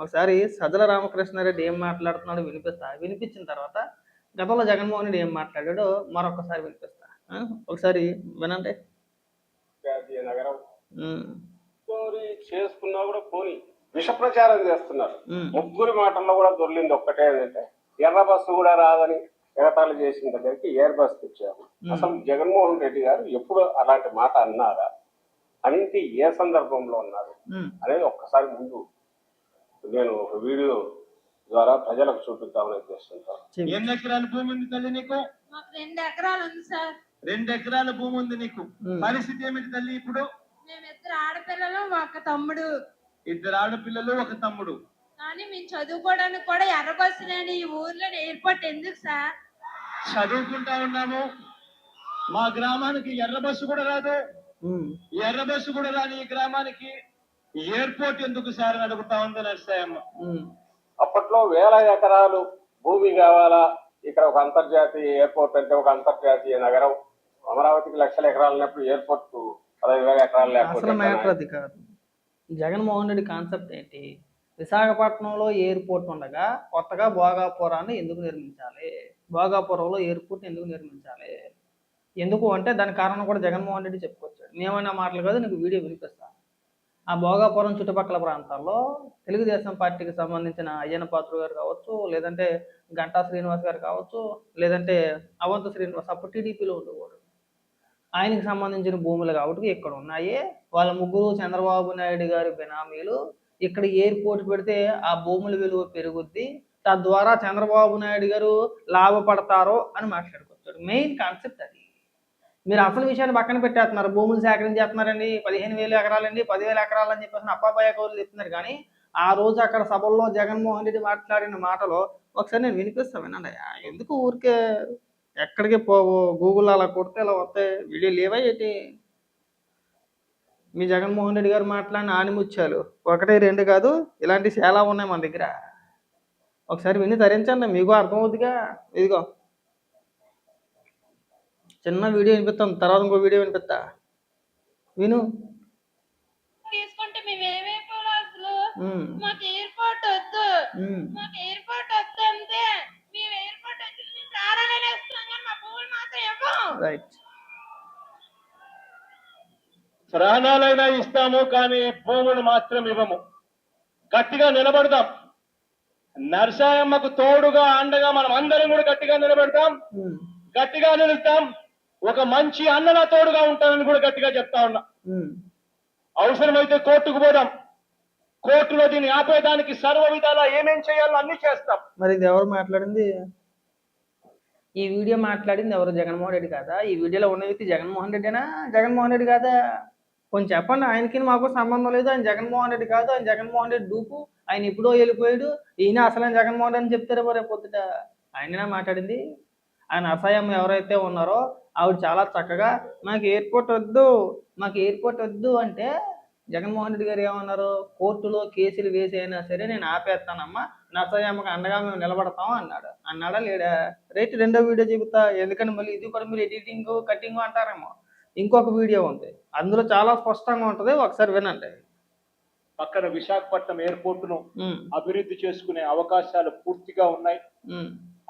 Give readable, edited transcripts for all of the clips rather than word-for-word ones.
ఒకసారి సజ్జల రామకృష్ణారెడ్డి ఏం మాట్లాడుతున్నాడో వినిపిస్తా. వినిపించిన తర్వాత గతంలో జగన్మోహన్ రెడ్డి ఏం మాట్లాడాడో మరొకసారి వినిపిస్తా. ఒకసారి వినండి. జాతీయ నగరం స్టోరీ చేసుకున్నా కూడా పోనీ విష ప్రచారం చేస్తున్నారు. ముగ్గురి మాటల్లో కూడా దొర్లింది ఒక్కటే ఏంటంటే ఎర్ర బస్సు కూడా రాదని ఎగతాళి చేసిన దగ్గరికి ఎయిర్ బస్ తెచ్చాము. అసలు జగన్మోహన్ రెడ్డి గారు ఎప్పుడు అలాంటి మాట అన్నారా, అనేది ఏ సందర్భంలో అన్నారు అనేది ఒక్కసారి ముందు నేను ఒక వీడియో ద్వారా ప్రజలకు చూపిద్దామని ఉద్దేశంతో. ఎన్ని ఎకరాల భూమి ఉంది తల్లి నీకు? 2 ఎకరాలు ఉంది సార్. 2 ఎకరాల భూమి ఉంది నీకు. పరిస్థితి ఏమిటి తల్లి ఇప్పుడు? మేము 2 ఆడపిల్లలు ఒక తమ్ముడు. 2 ఆడపిల్లలు ఒక తమ్ముడు. కానీ మేము చదువుకోవడానికి కూడా ఎర్రబస్సు లేని ఈ ఊర్లో ఎయిర్పోర్ట్ ఎందుకు సార్? చదువుకుంటా ఉన్నాము, మా గ్రామానికి ఎర్ర బస్సు కూడా రాదు. ఎర్ర బస్సు కూడా రాని ఈ గ్రామానికి ఎయిర్పోర్ట్ ఎందుకు సార్ అని అడుగుతా ఉంది నర్సయ్యమ్మ. అప్పట్లో వేల ఎకరాలు భూమి కావాలా, ఇక్కడ ఒక అంతర్జాతీయ ఎయిర్పోర్ట్ అంటే ఒక అంతర్జాతీయ నగరం, అమరావతికి లక్షల ఎకరాలు ఉన్నప్పుడు ఎయిర్పోర్ట్ 15,000 ఎకరాలు లేకపోతే కాదు. జగన్మోహన్ రెడ్డి కాన్సెప్ట్ ఏంటి? విశాఖపట్నంలో ఎయిర్పోర్ట్ ఉండగా కొత్తగా భోగాపురాన్ని ఎందుకు నిర్మించాలి? భోగాపురంలో ఎయిర్పోర్ట్ ఎందుకు నిర్మించాలి? ఎందుకు అంటే దాని కారణం కూడా జగన్మోహన్ రెడ్డి చెప్పుకొచ్చాడు. మేమైనా మాటలు కాదు, నీకు వీడియో వినిపిస్తాను. ఆ భోగాపురం చుట్టుపక్కల ప్రాంతాల్లో తెలుగుదేశం పార్టీకి సంబంధించిన అయ్యన్న పాత్ర గారు కావచ్చు, లేదంటే గంటా శ్రీనివాస్ గారు కావచ్చు, లేదంటే అవంత శ్రీనివాస్ అప్పుడు టీడీపీలో ఉండేవాడు. ఆయనకి సంబంధించిన భూములు కాబట్టి ఇక్కడ ఉన్నాయి. వాళ్ళ ముగ్గురు చంద్రబాబు నాయుడు గారి బినామీలు. ఇక్కడ ఎయిర్పోర్ట్ పెడితే ఆ భూముల విలువ పెరుగుద్ది, తద్వారా చంద్రబాబు నాయుడు గారు లాభపడతారో అని మాట్లాడుకొచ్చాడు. మెయిన్ కాన్సెప్ట్ అది. మీరు అసలు విషయాన్ని పక్కన పెట్టేస్తున్నారు. భూములు సేకరించేస్తున్నారండి, 15,000 ఎకరాలండి, 10,000 ఎకరాలు అని చెప్పేసి అప్పాబాయ కౌలు చెప్తున్నారు. కానీ ఆ రోజు అక్కడ సభల్లో జగన్మోహన్ రెడ్డి మాట్లాడిన మాటలో ఒకసారి నేను వినిపిస్తాను, వినండి. ఎందుకు ఊరికే ఎక్కడికి పోవు, గూగుల్ అలా కొడితే ఇలా వస్తాయి వీడియో లేవా ఏంటి? మీ జగన్మోహన్ రెడ్డి గారు మాట్లాడిన ఆనిముత్యాలు 1, 2 కాదు, ఇలాంటివి చాలా ఉన్నాయి మన దగ్గర. ఒకసారి విని తరించండి, మీకు అర్థమవుతుందిగా. ఇదిగో చిన్న వీడియో వినిపిస్తాం, తర్వాత ఇంకో వీడియో వినిపిస్తా, విను. తీసుకుంటే మేము ఏమైపోవాలి అసలు? మాకు ఎయిర్పోర్ట్ వద్దు, మాకు ఎయిర్పోర్ట్ వద్దు అంతే. మేము ఎయిర్పోర్ట్ వచ్చి ప్రాణాలనే ఇస్తున్నాం కానీ మా భూములు మాత్రం ఇవ్వం. రైట్, ప్రాణాలైనా ఇస్తాము కానీ భూములు మాత్రం ఇవ్వము. గట్టిగా నిలబడదాం. నర్సాయమ్మకు తోడుగా అండగా మనం అందరం కూడా గట్టిగా నిలబెడతాం, గట్టిగా నిలుస్తాం. ఒక మంచి అన్నల తోడుగా ఉంటానని కూడా గట్టిగా చెప్తా ఉన్నా. అవసరమైతే కోర్టుకు పోదాం, కోర్టులో దీన్ని ఆపేదానికి సర్వ విధాలా ఏమేం చేయాలో అన్ని చేస్తాం. మరి ఇది ఎవరు మాట్లాడింది? ఈ వీడియో మాట్లాడింది ఎవరు? జగన్మోహన్ రెడ్డి కాదా? ఈ వీడియోలో ఉన్న వ్యక్తి జగన్మోహన్ రెడ్డినా? జగన్మోహన్ రెడ్డి కాదా? కొంచెం చెప్పండి. ఆయనకి మాకు సంబంధం లేదు, ఆయన జగన్మోహన్ రెడ్డి కాదు, ఆయన జగన్మోహన్ రెడ్డి డూపు, ఆయన ఎప్పుడో వెళ్ళిపోయాడు, ఈయన అసలు జగన్మోహన్ రెడ్డి అని చెప్తారేమో రేపు పొద్దుట. ఆయననా మాట్లాడింది? ఆయన అసహ్యం ఎవరైతే ఉన్నారో ఆవిడ చాలా చక్కగా మాకు ఎయిర్పోర్ట్ వద్దు, మాకు ఎయిర్పోర్ట్ వద్దు అంటే జగన్మోహన్ రెడ్డి గారు ఏమన్నారు? కోర్టులో కేసులు వేసి అయినా సరే నేను ఆపేస్తానమ్మా, నర్సయ్యమ్మకి అండగా మేము నిలబడతాం అన్నాడు. అన్నాడా లేడా? రైట్, రెండో వీడియో చెబుతా. ఎందుకంటే మళ్ళీ ఇది కూడా మీరు ఎడిటింగ్ కటింగ్ అంటారేమో. ఇంకొక వీడియో ఉంది, అందులో చాలా స్పష్టంగా ఉంటుంది, ఒకసారి వినండి. పక్కన విశాఖపట్నం ఎయిర్పోర్ట్ ను అభివృద్ధి చేసుకునే అవకాశాలు పూర్తిగా ఉన్నాయి.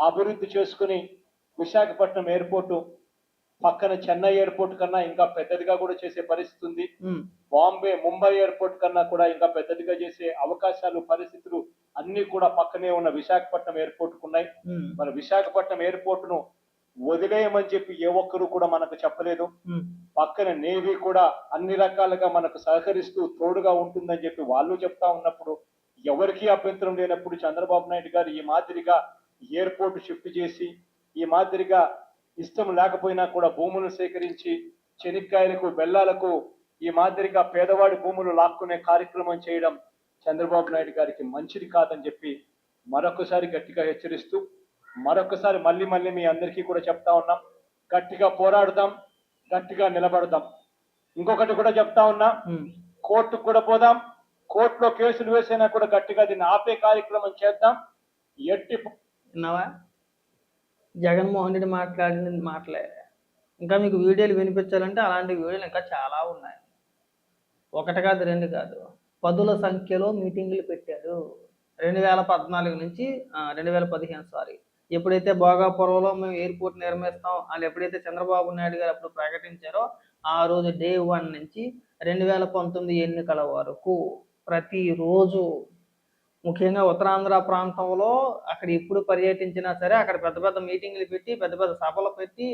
అభివృద్ధి చేసుకుని విశాఖపట్నం ఎయిర్పోర్టు పక్కన చెన్నై ఎయిర్పోర్ట్ కన్నా ఇంకా పెద్దదిగా కూడా చేసే పరిస్థితి ఉంది. బాంబే, ముంబై ఎయిర్పోర్ట్ కన్నా కూడా ఇంకా పెద్దదిగా చేసే అవకాశాలు, పరిస్థితులు అన్ని కూడా పక్కనే ఉన్న విశాఖపట్నం ఎయిర్పోర్ట్ కు ఉన్నాయి. మన విశాఖపట్నం ఎయిర్పోర్ట్ ను వదిలేయమని చెప్పి ఏ ఒక్కరు కూడా మనకు చెప్పలేదు. పక్కన నేవీ కూడా అన్ని రకాలుగా మనకు సహకరిస్తూ తోడుగా ఉంటుందని చెప్పి వాళ్ళు చెప్తా ఉన్నప్పుడు, ఎవరికీ అభ్యంతరం లేనప్పుడు చంద్రబాబు నాయుడు గారు ఈ మాదిరిగా ఎయిర్పోర్ట్ షిఫ్ట్ చేసి, ఈ మాదిరిగా ఇష్టం లేకపోయినా కూడా భూములు సేకరించి చెనిక్కాయలకు, బెల్లాలకు ఈ మాదిరిగా పేదవాడి భూములు లాక్కునే కార్యక్రమం చేయడం చంద్రబాబు నాయుడు గారికి మంచిది కాదని చెప్పి మరొకసారి గట్టిగా హెచ్చరిస్తూ, మరొకసారి మళ్ళీ మీ అందరికీ కూడా చెప్తా ఉన్నాం, గట్టిగా పోరాడుదాం, గట్టిగా నిలబడదాం. ఇంకొకటి కూడా చెప్తా ఉన్నా, కోర్టుకు కూడా పోదాం, కోర్టులో కేసులు వేసైనా కూడా గట్టిగా దీన్ని ఆపే కార్యక్రమం చేద్దాం. ఎట్టి విన్నావా? జగన్మోహన్ రెడ్డి మాట్లాడిన మాటలే. ఇంకా మీకు వీడియోలు వినిపించాలంటే అలాంటి వీడియోలు ఇంకా చాలా ఉన్నాయి. 1 కాదు 2 కాదు, 10ల సంఖ్యలో మీటింగులు పెట్టారు. 2014 నుంచి 2015 సారీ, ఎప్పుడైతే భోగాపురంలో మేము ఎయిర్పోర్ట్ నిర్మిస్తాం అని ఎప్పుడైతే చంద్రబాబు నాయుడు గారు అప్పుడు ప్రకటించారో ఆ రోజు డే 1 నుంచి 2019 ఎన్నికల వరకు ప్రతిరోజు, ముఖ్యంగా ఉత్తరాంధ్ర ప్రాంతంలో అక్కడ ఎప్పుడు పర్యటించినా సరే అక్కడ పెద్ద పెద్ద మీటింగ్లు పెట్టి పెద్ద పెద్ద సభలు పెట్టి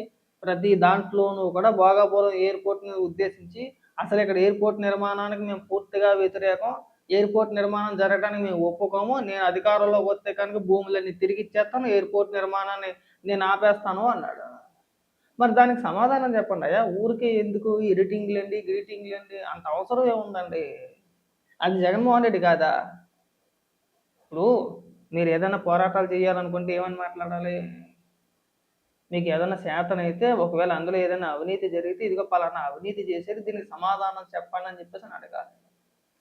ప్రతి దాంట్లోనూ కూడా భోగాపురం ఎయిర్పోర్ట్ని ఉద్దేశించి అసలు ఇక్కడ ఎయిర్పోర్ట్ నిర్మాణానికి మేము పూర్తిగా వ్యతిరేకం, ఎయిర్పోర్ట్ నిర్మాణం జరగడానికి మేము ఒప్పుకోము, నేను అధికారంలోకి వస్తే కనుక భూములన్నీ తిరిగి ఇచ్చేస్తాను, ఎయిర్పోర్ట్ నిర్మాణాన్ని నేను ఆపేస్తాను అన్నాడు. మరి దానికి సమాధానం చెప్పండి అయ్యా. ఊరికే ఎందుకు ఎడిటింగ్లండి గ్రీటింగ్లండి, అంత అవసరం ఏముందండి? అది జగన్మోహన్ రెడ్డి కాదా? ఇప్పుడు మీరు ఏదైనా పోరాటాలు చేయాలనుకుంటే ఏమని మాట్లాడాలి? మీకు ఏదైనా చేతనైతే ఒకవేళ అందులో ఏదైనా అవినీతి జరిగితే ఇదిగో పలానా అవినీతి చేసేది, దీనికి సమాధానం చెప్పండి అని చెప్పేసి అని అడగాలి.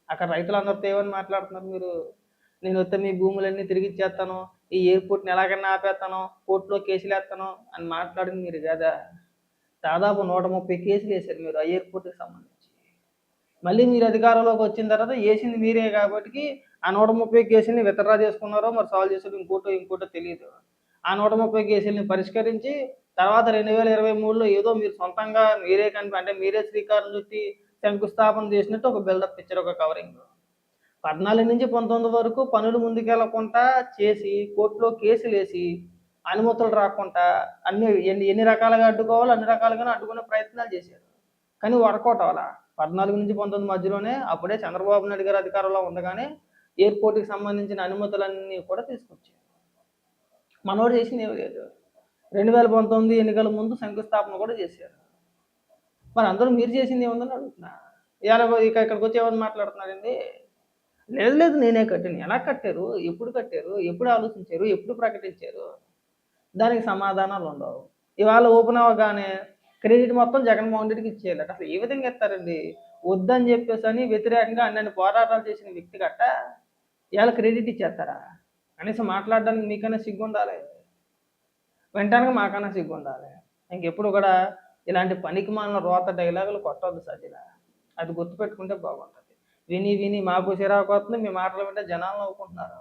అక్కడ రైతులందరితో ఏమని మాట్లాడుతున్నారు మీరు? నేను వస్తే మీ భూములన్నీ తిరిగి ఇచ్చేస్తాను, ఈ ఎయిర్పోర్ట్ని ఎలాగైనా ఆపేస్తాను, కోర్టులో కేసులు వేస్తాను అని మాట్లాడింది మీరు కదా. దాదాపు 130 కేసులు వేశారు మీరు ఆ ఎయిర్పోర్ట్కి సంబంధించి. మళ్ళీ మీరు అధికారంలోకి వచ్చిన తర్వాత వేసింది మీరే కాబట్టి ఆ 130 కేసుల్ని విత్డ్రా చేసుకున్నారో మరి సాల్వ్ చేసారో ఇంకోటో తెలియదు. ఆ 130 కేసుల్ని పరిష్కరించి తర్వాత 2023లో ఏదో మీరు సొంతంగా అంటే మీరే శ్రీకారం చుట్టి శంకుస్థాపన చేసినట్టు ఒక బిల్డప్ ఇచ్చారు, ఒక కవరింగ్. 14 నుంచి 19 వరకు పనులు ముందుకెళ్లకుండా చేసి కోర్టులో కేసులు వేసి అనుమతులు రాకుండా ఎన్ని రకాలుగా అడ్డుకోవాలో అన్ని రకాలుగానే అడ్డుకునే ప్రయత్నాలు చేశారు. కానీ వర్కౌట్ అవ్వాలా. 14 నుంచి 19 మధ్యలోనే అప్పుడే చంద్రబాబు నాయుడు గారు అధికారంలో ఉండగానే ఎయిర్పోర్ట్కి సంబంధించిన అనుమతులన్నీ కూడా తీసుకొచ్చారు. మనోడు చేసింది ఏమీ లేదు. 2019 ఎన్నికల ముందు శంకుస్థాపన కూడా చేశారు. మరి అందరూ మీరు చేసింది ఏముందని అడుగుతున్నా. ఇక్కడికి వచ్చి ఏమని మాట్లాడుతున్నారండి? లేదు నేనే కట్టాను. ఎలా కట్టారు, ఎప్పుడు కట్టారు, ఎప్పుడు ఆలోచించారు, ఎప్పుడు ప్రకటించారు? దానికి సమాధానాలు ఉండవు. ఇవాళ ఓపెన్ అవ్వగానే క్రెడిట్ మొత్తం జగన్మోహన్ రెడ్డికి ఇచ్చేయాలి. అసలు ఏ విధంగా ఇస్తారండి? వద్దని చెప్పేసి అని వ్యతిరేకంగా అన్ని పోరాటాలు చేసిన వ్యక్తి గట్ట ఇవాళ క్రెడిట్ ఇచ్చేస్తారా? కనీసం మాట్లాడడానికి మీకైనా సిగ్గు ఉండాలి, వినటానికి మాకైనా సిగ్గు ఉండాలి. ఇంకెప్పుడు కూడా ఇలాంటి పనికి మాలిన రోత డైలాగులు కొట్టవద్దు సజ్జల. అది గుర్తుపెట్టుకుంటే బాగుంటుంది. విని మాకు చిరాకు వస్తుంది, మీ మాటలు వింటే జనాలు నవ్వుకుంటున్నారు.